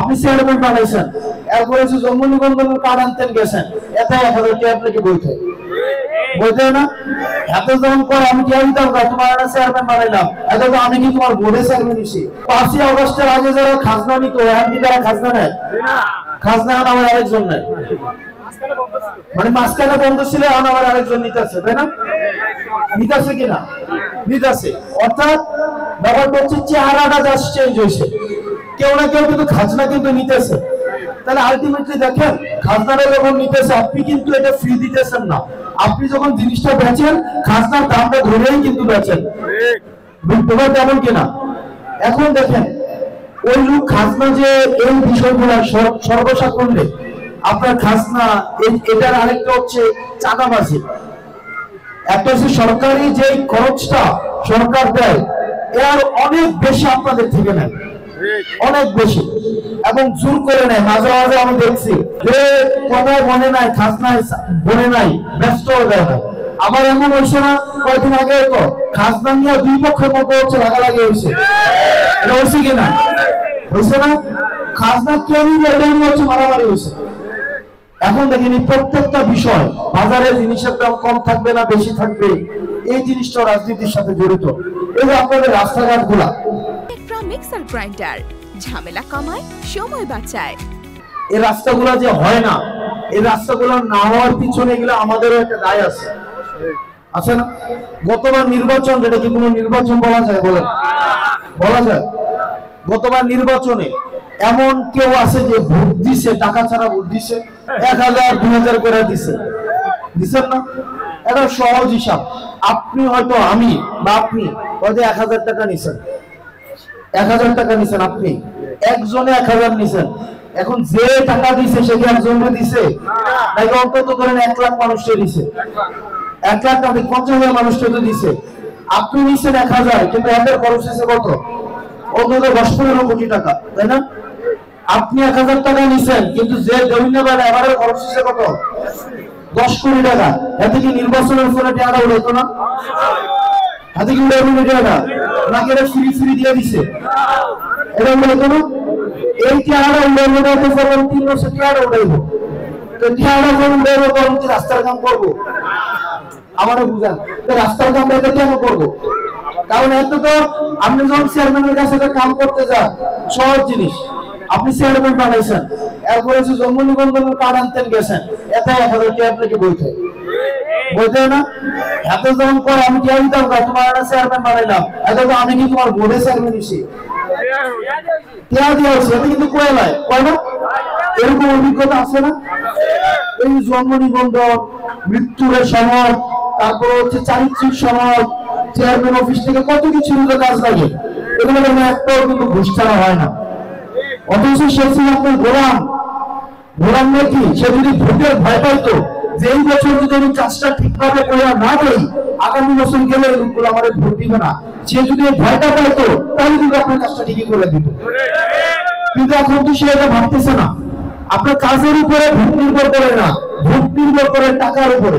আপনি চেয়ারম্যান বানাইছেন, এরপরে যে জন্ম নিবন্ধনের কার্ড আনতেন গেছেন, এতে 1000 টাকা আপনাকে বইতে বইতে না। এত যখন করে আমি কে দিতাম তোমার একটা চেয়ারম্যান বানাইলাম, এত তো আমি কি তোমার বোর্ডে চেয়ারম্যান দিছি? 5ই আগস্টের আগে যারা খাজনা নিত এখন কি তারা খাজনা নেয়? খাজনা এখন আমার আরেকজন নেয়, মানে মাঝখানে বন্ধ ছিল এখন আমার আরেকজন নিতেছে, তাই না? নিতেছে কিনা? নিতেছে। অর্থাৎ ব্যাপারটা হচ্ছে চেহারাটা জাস্ট চেঞ্জ হয়েছে, কেউ না কেউ কিন্তু খাজনা কিন্তু নিতেছে। তাহলে আলটিমেটলি দেখেন খাজনাটা যখন নিতেছে আপনি কিন্তু এটা ফ্রি দিতেছেন না, আপনি যখন জিনিসটা বেচেন খাজনার দামটা ধরেই কিন্তু বেচেন, ব্যাপার তেমন কিনা? এখন দেখেন ওই লোক খাজনা যে এই বিষয়গুলো সর্বসা করলে আপনার খাজনা, এটার আরেকটা হচ্ছে চাঁদাবাজি। একটা হচ্ছে সরকারি যে খরচটা সরকার দেয় এর অনেক বেশি আপনাদের থেকে নেয়, অনেক বেশি, এবং জোর করে নেয়। মাঝে মাঝে আমি দেখছি যে কোথায় বনে নাই খাজনায় বনে নাই, ব্যস্ত হয়ে যায় না। আবার এমন হয়েছে না কয়েকদিন আগে তো খাজনা নিয়ে দুই পক্ষের মধ্যে হচ্ছে লাগালাগি হয়েছে, এটা হয়েছে কিনা? হয়েছে না? খাজনা কেউ হচ্ছে মারামারি হয়েছে। এখন দেখেন প্রত্যেকটা বিষয়, বাজারে জিনিসের দাম কম থাকবে না বেশি থাকবে, এই জিনিসটা রাজনীতির সাথে জড়িত। এই যে আপনাদের রাস্তাঘাট গুলা মিক্সার গ্রাইন্ডার ঝামেলা কমায়, সময় বাঁচায়। এই রাস্তাগুলা যে হয় না, এই রাস্তাগুলো না হওয়ার পিছনে গেলে আমাদেরও একটা দায় আছে, আছে না? গতবার নির্বাচন, যেটা কি কোনো নির্বাচন বলা যায়? বলেন, বলা যায়? গতবার নির্বাচনে এমন কেউ আছে যে ভোট দিছে টাকা ছাড়া ভোট দিছে? 1000 2000 করে দিছে, দিছেন না? এটা সহজ হিসাব। আপনি হয়তো আমি বা আপনি হয়তো 1000 টাকা নিছেন, 1000 টাকা নিছেন, আপনি একজনে 1000 নিছেন। এখন যে টাকা দিছে সে কি একজনকে দিছে নাকি অন্তত ধরেন 1 লাখ মানুষকে দিছে? 1 লাখ না 50,000 মানুষকে তো দিছে। আপনি নিছেন 1000, কিন্তু এদের খরচ হয়েছে কত? অন্তত 10-15 কোটি টাকা, তাই না? আপনি 1000 টাকা নিছেন, কিন্তু যে দৈন্যবাদ এবারে খরচ হয়েছে কত? 10 কোটি টাকা। এতে কি নির্বাচনের ফলে টাকা উড়াইতো না? হাতে কি উড়াইতো টাকা? নাকি এটা ফ্রি ফ্রি দিয়ে দিছে? এটা উড়াইতো না? এই টাকাটা উড়াইতে পারবেন 3 বছর টাকাটা উড়াইবো, তো টাকাটা যখন উড়াইবো তখন কি রাস্তার কাম করবো? আমারও বুঝান, রাস্তার কাম এটা কেন করবো? কারণ এত তো আপনি যখন চেয়ারম্যানের কাছে কাম করতে যান সহজ জিনিস, আপনি চেয়ারম্যান বানাইছেন, এরপরে যে জন্ম নিবন্ধনের কার্ড আনতেন গেছেন, এতে 1000 টাকা আপনাকে বইতে বইতে না। এত যখন করে আমি কে দিতাম তোমার একটা চেয়ারম্যান বানাইলাম, এত তো আমি কি তোমার বোর্ডে চেয়ারম্যান দিছি? কে দেওয়া হচ্ছে? এটা কিন্তু কয় নয়, কয় না? এরকম অভিজ্ঞতা আছে না? এই জন্ম নিবন্ধন, মৃত্যুর সময়, তারপর হচ্ছে চারিত্রিক সময়, চেয়ারম্যান অফিস থেকে কত কিছু কাজ লাগে, এগুলো একটাও কিন্তু ঘুষ ছাড়া হয় না। অথচ সে ছিল আপনার গোলাম। গোলাম নাকি সে যদি ভোটের ভয় পাইতো যে এই বছর যদি আমি কাজটা ঠিকভাবে করে না করি আগামী বছর গেলে এই লোকগুলো আমার ভোট দিবে না, সে যদি ভয়টা পাইতো তাহলে কিন্তু আপনার কাজটা ঠিকই করে দিত। কিন্তু এখন তো সে এটা ভাবতেছে না। আপনার কাজের উপরে ভোট নির্ভর করে না, ভোট নির্ভর করে টাকার উপরে।